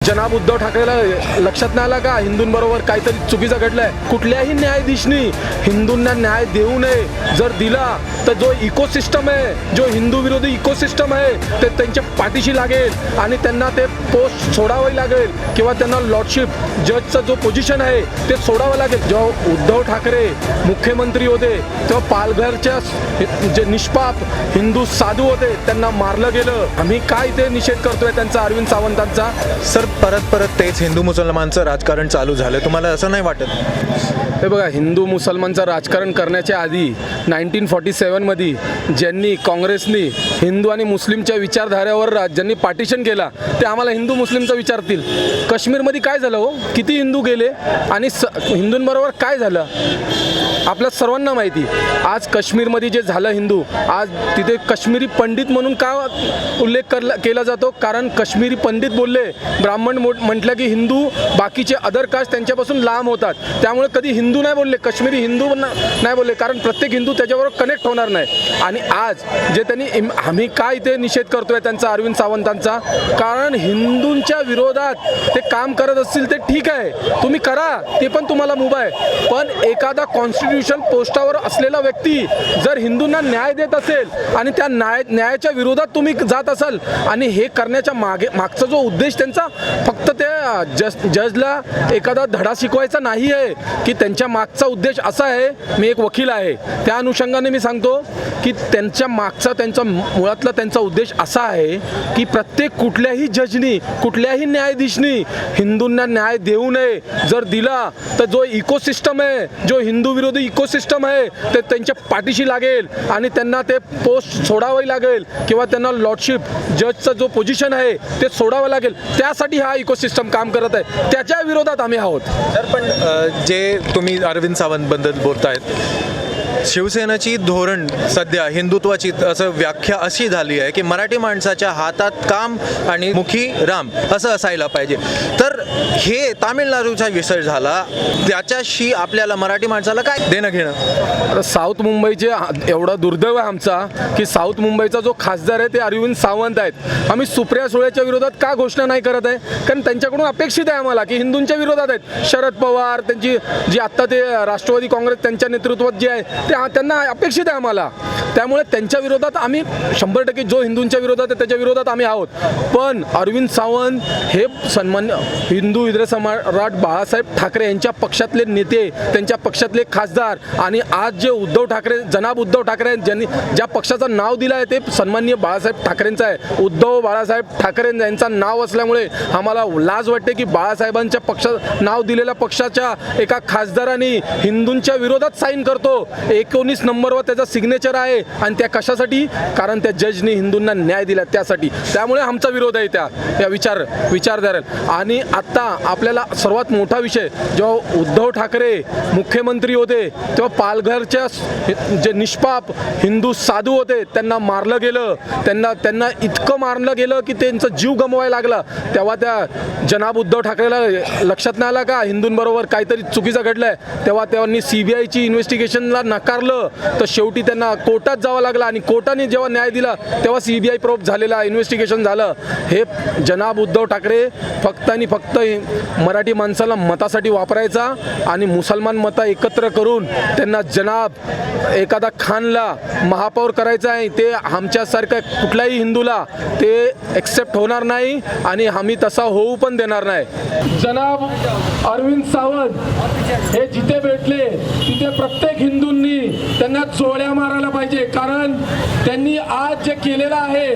जनाब उद्धव ठाकरेला लक्षात नाही आला का हिंदूंबरोबर काहीतरी चुकीचं घडलंय? कुठल्याही न्यायाधीशनी हिंदूंना न्याय देऊ नये. जर दिला तर जो इकोसिस्टम आहे, जो हिंदू विरोधी इकोसिस्टम आहे, ते त्यांच्या पाठीशी लागेल आणि त्यांना ते पोस्ट सोडावी लागेल किंवा त्यांना लॉर्डशिप जजचं जो पोझिशन आहे ते सोडावं लागेल. जेव्हा उद्धव ठाकरे मुख्यमंत्री होते तेव्हा पालघरच्या जे निष्पाप हिंदू साधू होते त्यांना मारलं गेलं. आम्ही काय ते निषेध करतोय त्यांचा, अरविंद सावंतांचा. सर परत तेच हिंदू मुसलमानचं राजकारण चालू झालं, तुम्हाला असं नाही वाटत? हे बघा, हिंदू मुसलमानचं राजकारण करण्याच्या आधी 1947मध्ये ज्यांनी काँग्रेसनी हिंदू आणि मुस्लिमच्या विचारधाऱ्यावर ज्यांनी पार्टिशन केला ते आम्हाला हिंदू मुस्लिमचं विचारतील. काश्मीरमध्ये काय झालं हो, किती हिंदू गेले आणि हिंदूंबरोबर काय झालं आपल्या सर्वांना माहिती. आज काश्मीरमध्ये जे झालं हिंदू, आज तिथे काश्मीरी पंडित म्हणून का उल्लेख केला जातो? कारण काश्मीरी पंडित बोलले, ब्राह्मण म्हटलं की हिंदू बाकीचे अदर कास्ट त्यांच्यापासून लांब होतात, त्यामुळे कधी हिंदू नाही बोलले, काश्मीरी हिंदू नाही बोलले, कारण प्रत्येक हिंदू त्याच्याबरोबर कनेक्ट होणार नाही. आणि आज जे त्यांनी आम्ही काय इथे निषेध करतोय त्यांचा, अरविंद सावंतांचा, कारण हिंदूंच्या विरोधात ते काम करत असतील ते ठीक आहे, तुम्ही करा, ते पण तुम्हाला मुभा आहे. पण एखादा कॉन्स्टिट्यूशन पोस्टावर असलेला व्यक्ती जर हिंदूंना न्याय देत असेल आणि त्या न्यायाच्या विरोधात तुम्ही जात असाल आणि हे करण्याच्या मागचा जो उद्देश त्यांचा फक्त ते जजला एखादा धडा शिकवायचा नाही आहे, की त्यांच्या मागचा उद्देश असा आहे. मी एक वकील आहे, त्या अनुषंगाने मी सांगतो की त्यांच्या मागचा मुळातला त्यांचा उद्देश असा आहे की प्रत्येक कुठल्याही जजनी, कुठल्याही न्यायाधीशनी हिंदूंना न्याय देऊ नये. जर दिला तर जो इकोसिस्टम आहे, जो हिंदू विरोधी इकोसिस्टम आहे, ते त्यांच्या पाठीशी लागेल आणि त्यांना ते पोस्ट सोडावी लागेल किंवा त्यांना लॉर्डशिप जजचं जो पोझिशन आहे ते सोडावं लागेल. त्यासाठी हा इकोसिस्टम काम करत आहे, त्याच्या विरोधात आम्ही आहोत. तर पण जे तुम्ही अरविंद सावंतबद्दल बोलतायत, शिवसेनेची धोरण सध्या हिंदुत्वाची असं व्याख्या अशी झाली आहे की मराठी माणसाच्या हातात काम आणि मुखी राम असं असायला पाहिजे. तर हे तामिळनाडूचा विषय झाला, त्याच्याशी आपल्याला मराठी माणसाला काय देणं घेणं? आता साऊथ मुंबईचे एवढा दुर्दैव आहे आमचा की साऊथ मुंबईचा जो खासदार आहे ते अरविंद सावंत आहेत. आम्ही सुप्रिया सुळेच्या विरोधात का घोषणा नाही करत आहे? कारण त्यांच्याकडून अपेक्षित आहे आम्हाला की हिंदूंच्या विरोधात आहेत. शरद पवार त्यांची जी आत्ता ते राष्ट्रवादी काँग्रेस त्यांच्या नेतृत्वात जे आहे ते त्यांना अपेक्षित आहे आम्हाला, त्यामुळे त्यांच्या विरोधात आम्ही 100% जो हिंदूंच्या विरोधात आहे त्याच्या विरोधात आम्ही आहोत. पण अरविंद सावंत हे सन्मान्य हिंदू हृदय सम्राट बाळासाहेब ठाकरे यांच्या पक्षातले नेते, त्यांच्या पक्षातले खासदार, आणि आज जे उद्धव ठाकरे, जनाब उद्धव ठाकरे ज्यांनी ज्या पक्षाचं नाव दिलं आहे ते सन्माननीय बाळासाहेब ठाकरेंचं आहे. उद्धव बाळासाहेब ठाकरे यांचं नाव असल्यामुळे आम्हाला लाज वाटते की बाळासाहेबांच्या पक्षात नाव दिलेल्या पक्षाच्या एका खासदारांनी हिंदूंच्या विरोधात साईन करतो. 19 नंबरवर त्याचा सिग्नेचर आहे आणि त्या कशासाठी? कारण त्या जजनी हिंदूंना न्याय दिला त्यासाठी. त्यामुळे आमचा विरोध आहे त्या विचारधारेला. आणि आत्ता आपल्याला सर्वात मोठा विषय, जेव्हा उद्धव ठाकरे मुख्यमंत्री होते तेव्हा पालघरच्या जे निष्पाप हिंदू साधू होते त्यांना मारलं गेलं. त्यांना इतकं मारलं गेलं की त्यांचा जीव गमवायला लागला. तेव्हा त्या जनाब उद्धव ठाकरेला लक्षात नाही आला का हिंदूंबरोबर काहीतरी चुकीचं घडलंय? तेव्हा त्यांनी CBIची इन्व्हेस्टिगेशनला नकारलं, तर शेवटी त्यांना कोर्टात जावं लागलं आणि कोर्टाने जेव्हा न्याय दिला तेव्हा CBI प्रोब झालेला, इन्व्हेस्टिगेशन झालं. हे जनाब उद्धव ठाकरे फक्त आणि फक्त मराठी माणसाला मतासाठी वापरायचा आणि मुसलमान मतं एकत्र करून त्यांना जनाब एखादा खानला महापौर करायचा आहे. ते आमच्यासारख्या कुठल्याही हिंदूला ते एक्सेप्ट होणार नाही आणि आम्ही तसा होऊ पण देणार नाही. जनाब अरविंद सावंत हे जिथे भेटले तिथे प्रत्येक हिंदूंनी त्यांना चोळ्या मारायला पाहिजे, कारण त्यांनी आज जे केलेलं आहे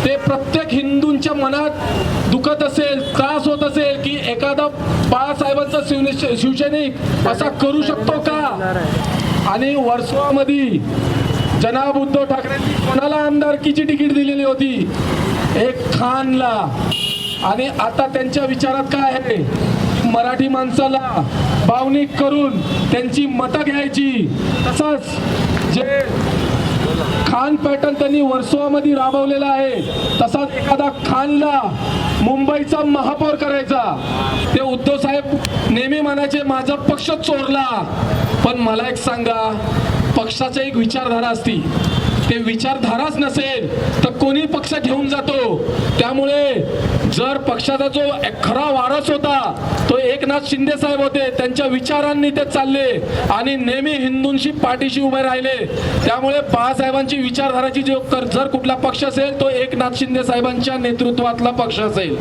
ते प्रत्येक हिंदूंच्या मनात दुखत असेल, त्रास होत असेल की एखादा बाळासाहेबांचा शिवसैनिक असा करू शकतो का? आणि वर्सोवामध्ये जनाब उद्धव ठाकरेंनी कोणाला आमदारकीची तिकीट दिलेली होती? एक खानला. आणि आता त्यांच्या विचारात काय आहे? मराठी माणसाला भावनिक करून त्यांची मतं घ्यायची. तसंच जे खान पॅटर्न त्यांनी वर्सोवामध्ये राबवलेला आहे तसाच एखादा खानला मुंबईचा महापौर करायचा. ते उद्धव साहेब नेहमी म्हणायचे माझा पक्ष चोरला, पण मला एक सांगा, पक्षाची एक विचारधारा असती, ते विचारधाराच नसेल तर कोणी पक्ष घेऊन जातो. त्यामुळे जर पक्षाचा जो खरा वारस होता तो एकनाथ शिंदे साहेब होते, त्यांच्या विचारांनी ते चालले आणि नेहमी हिंदूंशी पाठीशी उभे राहिले. त्यामुळे बाळासाहेबांची विचारधाराची जो जर कुठला पक्ष असेल तो एकनाथ शिंदे साहेबांच्या नेतृत्वातला पक्ष असेल.